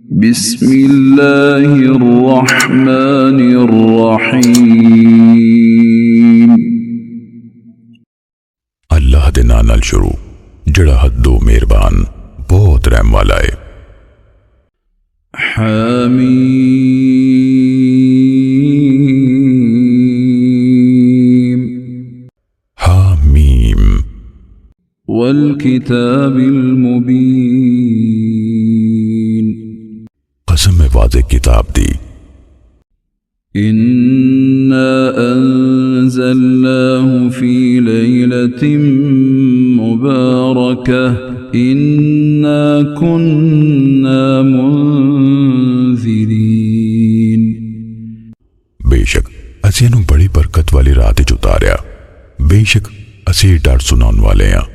बिस्मिल्लाहिर्रहमानिर्रहीम। अल्लाह दे नाम नाल शुरू जड़ा हदो मेहरबान बहुत रहम वाला है। हामीम हामीम वल किताबिल मुबीन। कसम में वाज़े किताब दी। इन्ना अंज़लनाहु फी लैलतिन मुबारकह इन्ना कुन्ना मुंज़िरीन। बेशक असी इनू बड़ी बरकत वाली रात च उतारिया, बेशक असी डर सुनाउण वाले हां।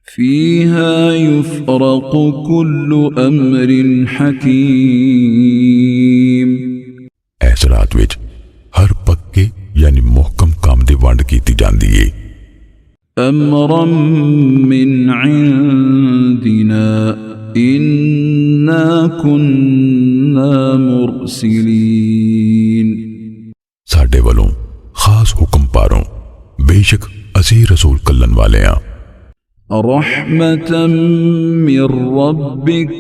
फीहा युफ़रक़ु कुल्लु अम्रिन हकीम। इस रात विच हर पक्के यानी मुहकम काम दी वंड कीती जांदी है। अमरम मिन इंदिना इन्ना कुन्ना मुरसिलीन। साडे वलों खास हुक्म पारों, बेशक असी रसूल कल्लन वाले हां। रहमतम मिर रब्बिक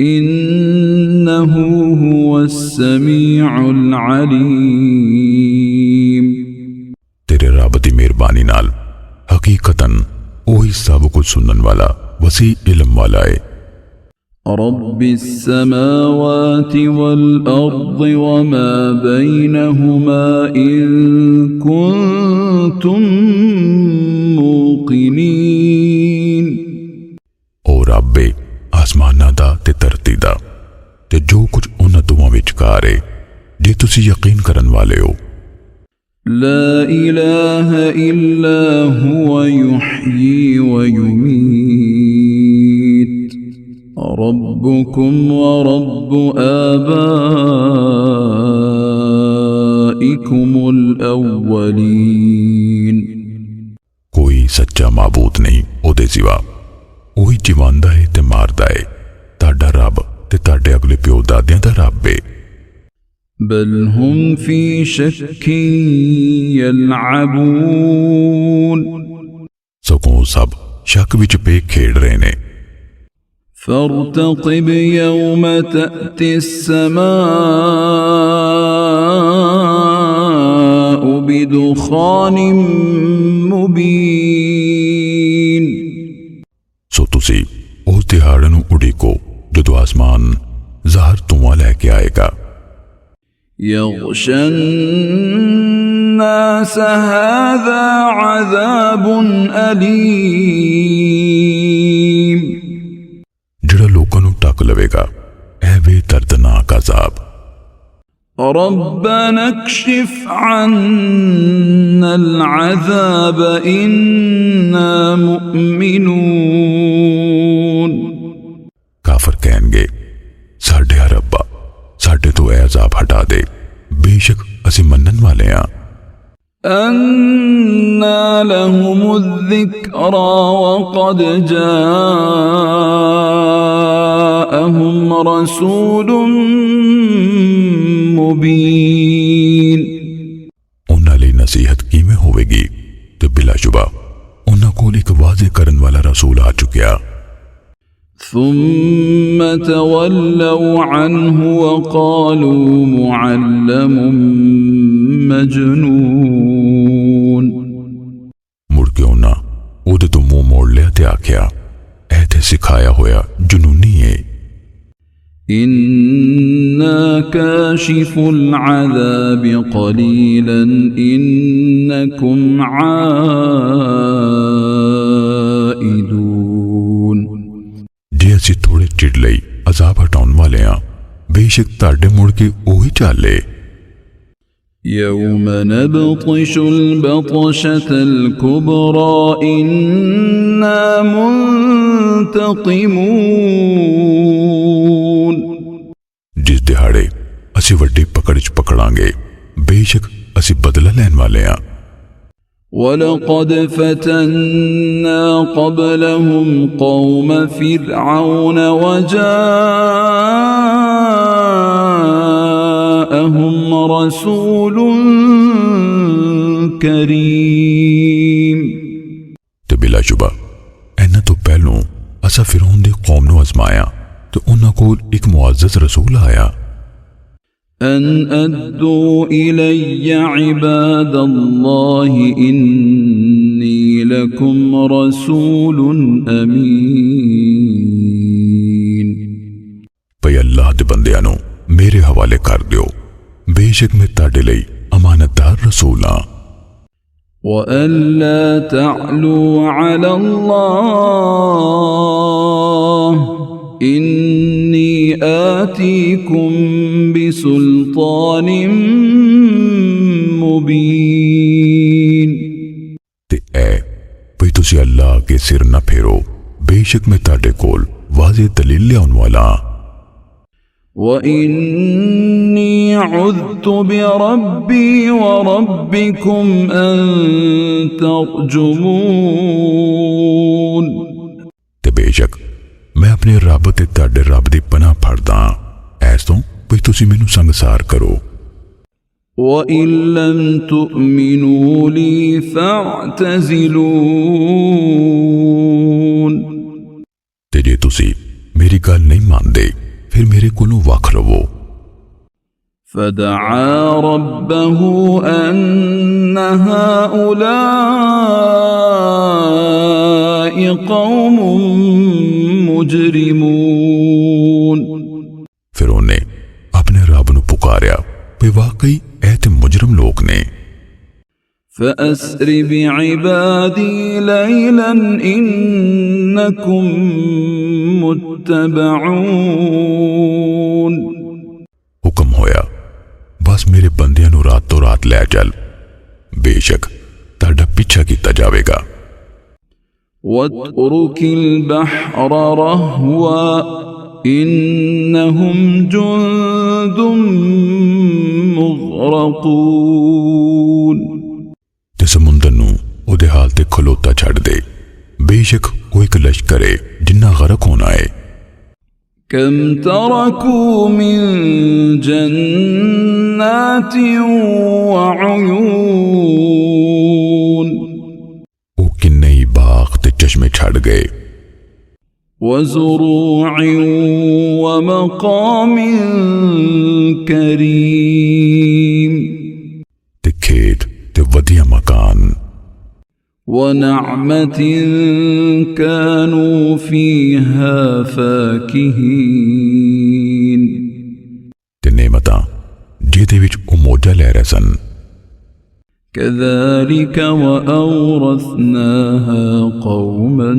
इन्नहु हुवस्समीउल अलीम। तेरे रब दी मेहरबानी नाल हकीकतन ओही सब कुछ सुनन वाला वसी इल्म वाला है। रब्बिस्समावाति वल अर्दि वमा बैनहुमा इन कुंतुम मूक़िनीन। ओ रब्बे आसमाना दा ते धरती दा ते जो कुछ उन्हां दोवां विचकार है, जे तुसी यकीन करन वाले हो। ला इलाहा इल्ला हुवा युह्यी व युमीत। रब्बुकुम व रब्बु आबाइकुमुल अव्वलीन। कोई सच्चा माबूद नहीं ओदे सिवा, ओही जिवांदा है ते मारदा है। ताडा रब ते ताडे अगले प्यो दादियां दा रब है। बल हुम फी शक्किन यलअबून। सगों सब शक विच पे खेड़ रहे ने। फर्तक़िब यौम तअति अस्समाउ बिदुखानिम मुबीन। सो तुसी उस दिहाड़े नूं उड़ीको जदों आसमान ज़हर धुआं लैके आएगा। यग़शा अन्नास हाज़ा अज़ाबुन अलीम। जड़ा लोकां नूं ढक लवेगा ऐ वे दर्दनाक अज़ाब। रब्बना कशिफ अन्नल अज़ाब इन्ना मुमिनून। काफिर कहेंगे, साडे रब्बा साडे तो ऐ अज़ाब हटा दे, बेशक असी मनन वाले हां। अन्ना लहुमुज़्ज़िक्रा वक़द जाअहुम रसूलुम मुबीन। उन्हां लई नसीहत किवें होवेगी ते बिलाशुबा उन्हां कोल एक वाज़े करन वाला रसूल आ चुकिया। ثم تولوا عنه وقالوا معلم مجنون। मुड़ के उन्हां ओदे तो मुंह मोड़ लिया ते आख्या, ऐ ते सिखाया होया जुनूनी है। इन्ना काशिफुल अज़ाब क़लीलन इन्नकुम आइदून। जे असी थोड़े चिर लई अजाब हटाउण वाले हां, बेशक ताडे मुड़ के ओही चाले। यौम नबतिशुल बतशतल कुबरा इन्ना मुंतक़िमून। जिस दिहाड़े असी वड्डी पकड़ च पकड़ांगे, बेशक असी बदला लैण वाले हां। وَلَقَدْ فَتَنَّا قَبْلَهُمْ قَوْمَ فِرْعَوْنَ وَجَاءَهُمْ رَسُولٌ كَرِيمٌ ਤੇ ਬਿਲਾਸ਼ੁਬਾ ਇਹਨਾਂ ਤੋਂ ਪਹਿਲੋਂ ਅਸਾਂ ਫਿਰੌਨ ਦੀ ਕੌਮ ਨੂੰ ਅਜ਼ਮਾਇਆ ਤੇ ਉਹਨਾਂ ਕੋਲ ਇੱਕ ਮੁਅੱਜ਼ਜ਼ ਰਸੂਲ ਆਇਆ أن أدوا إلي عباد الله إني لكم رسول أمين ਭਈ ਅੱਲਾਹ ਦੇ ਬੰਦਿਆਂ ਨੂੰ ਮੇਰੇ ਹਵਾਲੇ ਕਰ ਦਿਓ ਬੇਸ਼ੱਕ ਮੈਂ ਤੁਹਾਡੇ ਲਈ ਅਮਾਨਤਦਾਰ ਰਸੂਲ ਹਾਂ وألا تعلوا على الله إني آتيكم بسلطان مبين ਤੇ ਐ ਭਈ ਤੁਸੀਂ ਅੱਲਾਹ ਅੱਗੇ ਸਿਰ ਨਾ ਫੇਰੋ ਬੇਸ਼ੱਕ ਮੈਂ ਤੁਹਾਡੇ ਕੋਲ ਵਾਜ਼ਿਹ ਦਲੀਲ ਲਿਆਉਣ ਵਾਲਾ وإني عذت بربي وربكم أن ترجمون ਤੇ ਬੇਸ਼ੱਕ ਮੈਂ ਆਪਣੇ ਰੱਬ ਤੇ ਤੁਹਾਡੇ ਰੱਬ ਦੀ ਪਨਾਹ ਫੜਦਾ ਐਸ ਤੋਂ ਭਈ ਤੁਸੀਂ ਮੈਨੂੰ ਸੰਗਸਾਰ ਕਰੋ وإن لم تؤمنوا لي فاعتزلون ਤੇ ਜੇ ਤੁਸੀਂ ਮੇਰੀ ਗੱਲ ਨਹੀਂ ਮੰਨਦੇ ਫਿਰ ਮੇਰੇ ਕੋਲੋਂ ਵੱਖ ਰਹੋ فدعا ربه أن هؤلاء قوم مجرمون ਫਿਰ ਉਹਨੇ ਆਪਣੇ ਰੱਬ ਨੂੰ ਪੁਕਾਰਿਆ ਵੀ ਵਾਕਈ ਇਹ ਤੇ ਮੁਜਰਮ ਲੋਕ ਨੇ فأسر بعبادي ليلا إنكم متبعون ਹੁਕਮ ਹੋਇਆ ਬਸ ਮੇਰੇ ਬੰਦਿਆਂ ਨੂੰ ਰਾਤ ਤੋਂ ਰਾਤ ਲੈ ਚੱਲ ਬੇਸ਼ੱਕ ਤੁਹਾਡਾ ਪਿੱਛਾ ਕੀਤਾ ਜਾਵੇਗਾ واترك البحر رهوا إنهم جند مغرقون ਤੇ ਸਮੁੰਦਰ ਨੂੰ ਉਹਦੇ ਹਾਲ ਤੇ ਖਲੋਤਾ ਛੱਡ ਦੇ ਬੇਸ਼ੱਕ ਉਹ ਇੱਕ ਲਸ਼ਕਰ ਹੈ ਜਿੰਨਾ ਗਰਕ ਹੋਣਾ ਹੈ كم تركوا من جنات وعيون ਉਹ ਕਿੰਨੇ ਹੀ ਬਾਗ ਤੇ ਚਸ਼ਮੇ ਛੱਡ ਗਏ وزروع ومقام كريم ਤੇ ਖੇਤ ਤੇ ਵਧੀਆ ਮਕਾਨ ونعمة كانوا فيها فاكهين ਤੇ ਨੇਮਤਾਂ ਜਿਹਦੇ ਵਿੱਚ ਉਹ ਮੌਜਾਂ ਲੈ ਰਹੇ ਸਨ كذلك وأورثناها قوما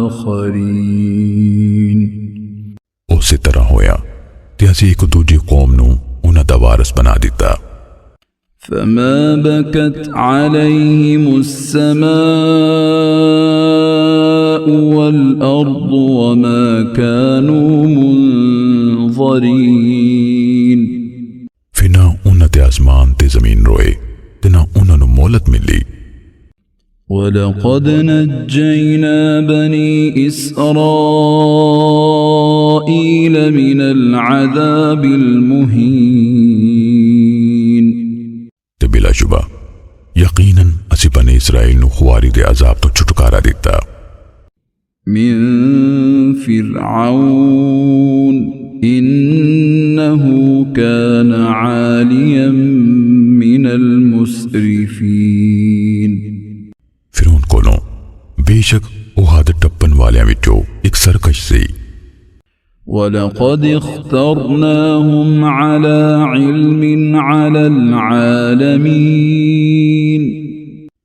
آخرين ਉਸੇ ਤਰ੍ਹਾਂ ਹੋਇਆ ਤੇ ਅਸੀਂ ਇੱਕ ਦੂਜੀ ਕੌਮ ਨੂੰ ਉਹਨਾਂ ਦਾ ਵਾਰਿਸ ਬਣਾ ਦਿੱਤਾ فما بكت عليهم السماء والأرض وما كانوا منظرين ਫਿਰ ਨਾ ਉਹਨਾਂ ਤੇ ਆਸਮਾਨ ਤੇ ਜ਼ਮੀਨ ਰੋਏ ਤੇ ਨਾ ਉਹਨਾਂ ਨੂੰ ਮੋਹਲਤ ਮਿਲੀ ولقد نجينا بني إسرائيل من العذاب المهين ਤੇ ਬਿਲਾਸ਼ੁਬਾ ਯਕੀਨਨ ਅਸੀਂ ਬਨੀ ਇਸਰਾਇਲ ਨੂੰ ਖੁਆਰੀ ਦੇ ਅਜ਼ਾਬ ਤੋਂ ਛੁਟਕਾਰਾ ਦਿੱਤਾ من فرعون إنه كان عاليا من المسرفين ਫਿਰੌਨ ਕੋਲੋਂ ਬੇਸ਼ੱਕ ਉਹ ਹੱਦ ਟੱਪਣ ਵਾਲਿਆਂ ਵਿੱਚੋਂ ਇੱਕ ਸਰਕਸ਼ ਸੀ ولقد اخترناهم على علم على العالمين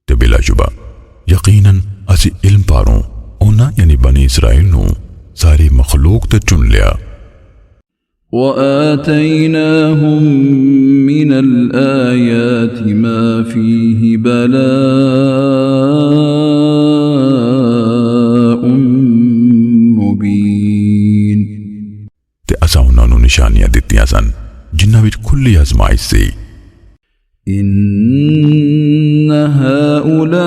ਤੇ ਬਿਲਾਸ਼ੁਬਾ ਯਕੀਨਨ ਅਸੀਂ ਇਲਮ ਪਾਰੋਂ ਉਹਨਾਂ ਯਾਨੀ ਬਨੀ ਇਸਰਾਇਲ ਨੂੰ ਸਾਰੀ ਮਖਲੂਕ ਤੇ ਚੁਣ ਲਿਆ وآتيناهم من الآيات ما فيه بلاء مبين ਤੇ ਅਸਾਂ ਉਹਨਾਂ ਨੂੰ ਨਿਸ਼ਾਨੀਆਂ ਦਿੱਤੀਆਂ ਸਨ ਜਿਨ੍ਹਾਂ ਵਿੱਚ ਖੁੱਲੀ ਅਜ਼ਮਾਇਸ਼ ਸੀ إن هؤلاء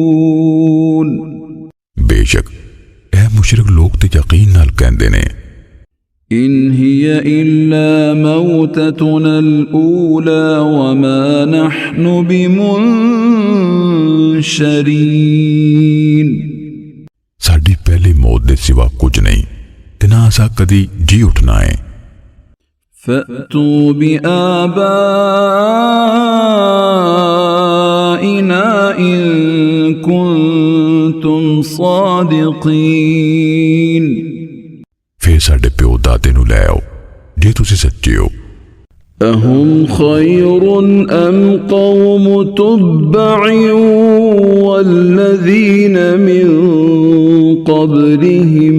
ليقولون बेशक ए मुशरिक लोग ते यकीन नाल कहंदे ने إن هي إلا موتتنا الأولى وما نحن بمنشرين साडी पहली मौत दे सिवा कुछ नहीं ते ना असा कदी जी उठना है فأتوا بآبائنا إن كنتم صادقين फिर साडे प्यो दादे नू लै आओ जे तुसी सच्चे हो أهم خير أم قوم تبع والذين من قبلهم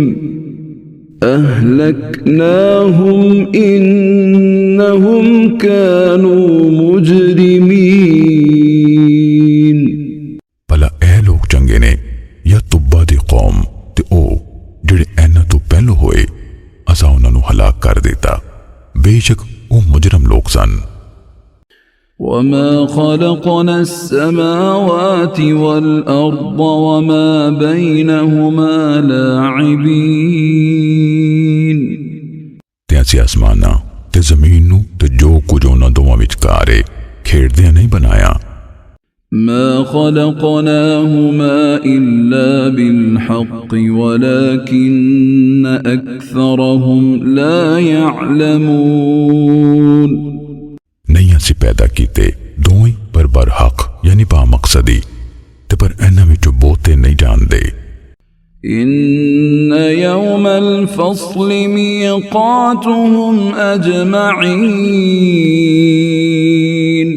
أهلكناهم إنهم كانوا مجرمين भला ए लोग चंगे ने या तुब्बा दी कौम ते ओ जिहड़े इन्हां तो पहलों होए असा उन्हां नू हलाक कर देता बेशक ओ मुजरम लोग सन وما خلقنا السماوات والأرض وما بينهما لاعبين ते असीं आसमानां ते ज़मीन नू ते जो कुछ उन्हां दोवां विचकार है खेड़दियां नहीं बनाया ما خلقناهما إلا بالحق ولكن أكثرهم لا يعلمون नहीं असीं पैदा कीते दोवें पर बरहक यानी बा मकसदी ते पर इन्हां विचों बहुते नहीं जानदे إن يوم الفصل ميقاتهم أجمعين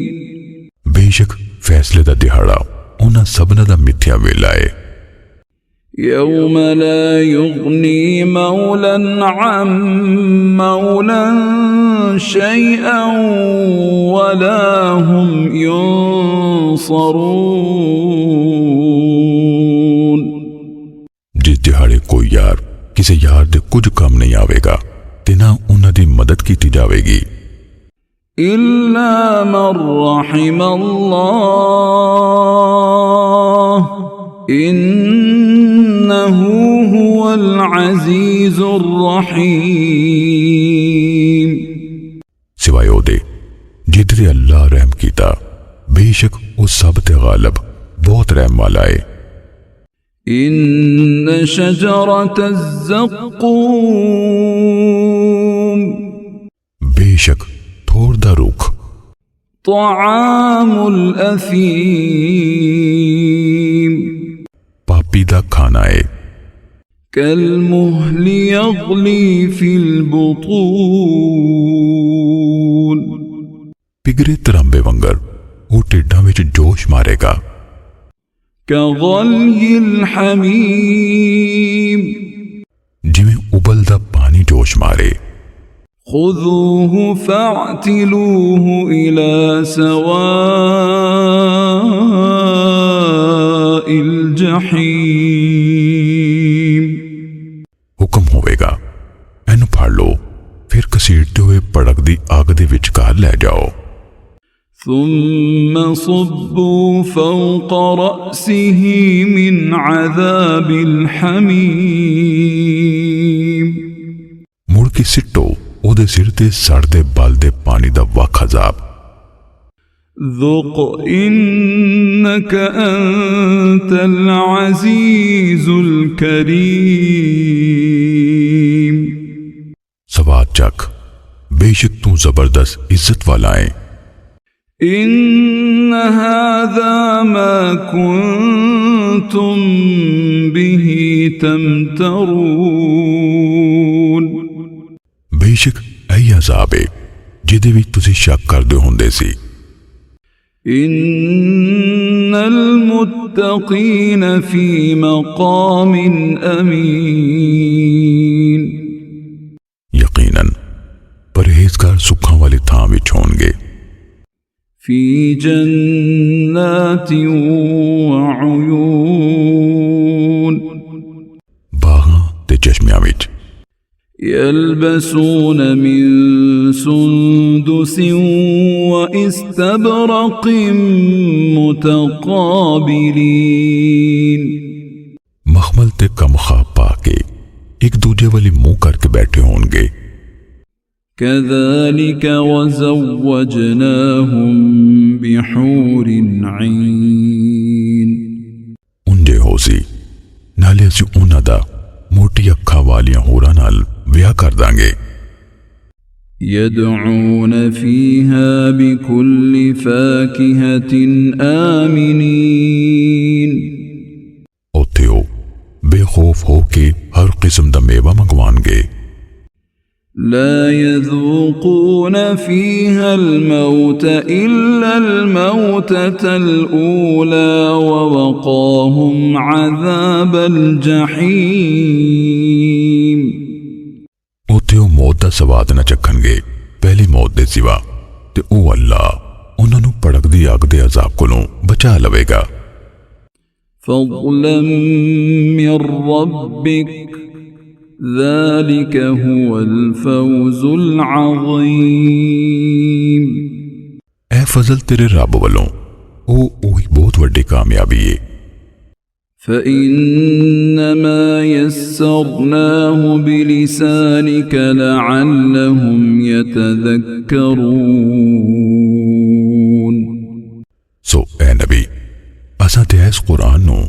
बेशक फैसले दा दिहाड़ा उन्हां सबना दा मिथ्या वेला है يوم لا يغني مولا عن مولا شيئا ولا هم ينصرون जिस दिहाड़े कोई यार किसी यार दे कुछ काम नहीं आवेगा ते ना उन्हां दी मदद की जावेगी إلا من رحم الله إنه هو العزيز الرحيم सिवाय ओदे जिधरे अल्लाह रहम कीता बेशक वो सब ते गालिब बहुत रहम वाला है إن شجرة الزقوم बेशक थोड़ दा रुख طعام الأثيم पापी दा खाना है كالمهل يغلي في البطون पिगरे तरांबे वंगर वो टिड्डा विच जोश मारेगा كغلي الحميم जिवें उबलदा पानी जोश मारे خذوه فاعتلوه إلى سواء الجحيم हुक्म होवेगा एनु फाड़ लो फिर घसीटते हुए भड़कदी आग दे विचकार लै जाओ ثم صبوا فوق رأسه من عذاب الحميم मुड़ के सिट्टो ओदे सिर ते सड़दे बलदे पानी दा वख अजाब ذق إنك أنت العزيز الكريم सवाद चख बेशक तू जबरदस्त इज्जत वाला है إن هذا ما كنتم به تمترون बेशक ऐ अजाब है जिहदे विच तुसीं शक करदे हुंदे सी إن المتقين في مقام أمين यकीनन परहेजगार सुखां वाली थां विच होणगे في جنات وعيون बागां ते चश्मियां विच يلبسون من سندس واستبرق متقابلين मखमल ते कम ख्वाब पाके एक दूजे वाली मुंह करके बैठे होंगे। كذلك وزوجناهم بحور عين उंजे हो सी नाले असी उन्हां दा मोटी अखा वालियां होरां नाल विआह कर दांगे। يدعون فيها بكل فاكهة آمنين उत्थे ओ बेखौफ हो के हर किस्म दा मेवा मंगवानगे। لا يذوقون فيها الموت إلا الموتة الأولى ووقاهم عذاب الجحيم उत्थे ओ मौत दा स्वाद न चखणगे पहली मौत दे सिवा ते ओ अल्लाह उन्हां नूं भड़कदी अग दे अजाब कोलों बचा लवेगा। فضلا من ربك ذلك هو الفوز العظيم ऐ फजल तेरे रब वालों ओ ओही बहुत वड्डी कामयाबी है। فإنما يسرناه بلسانك لعلهم يتذكرون सो ए नबी असां ते इस कुरान नूं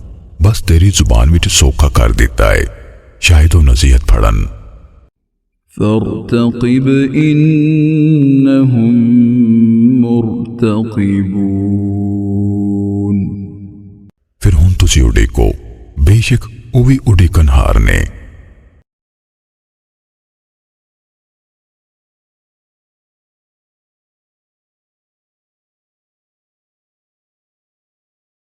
बस तेरी जुबान विच सौखा कर दिता है शायद वो नसीहत फड़न। فارتقب إنهم مرتقبون फिर हुण तुसी उड़ीको बेशक वो भी उड़ीकनहार ने।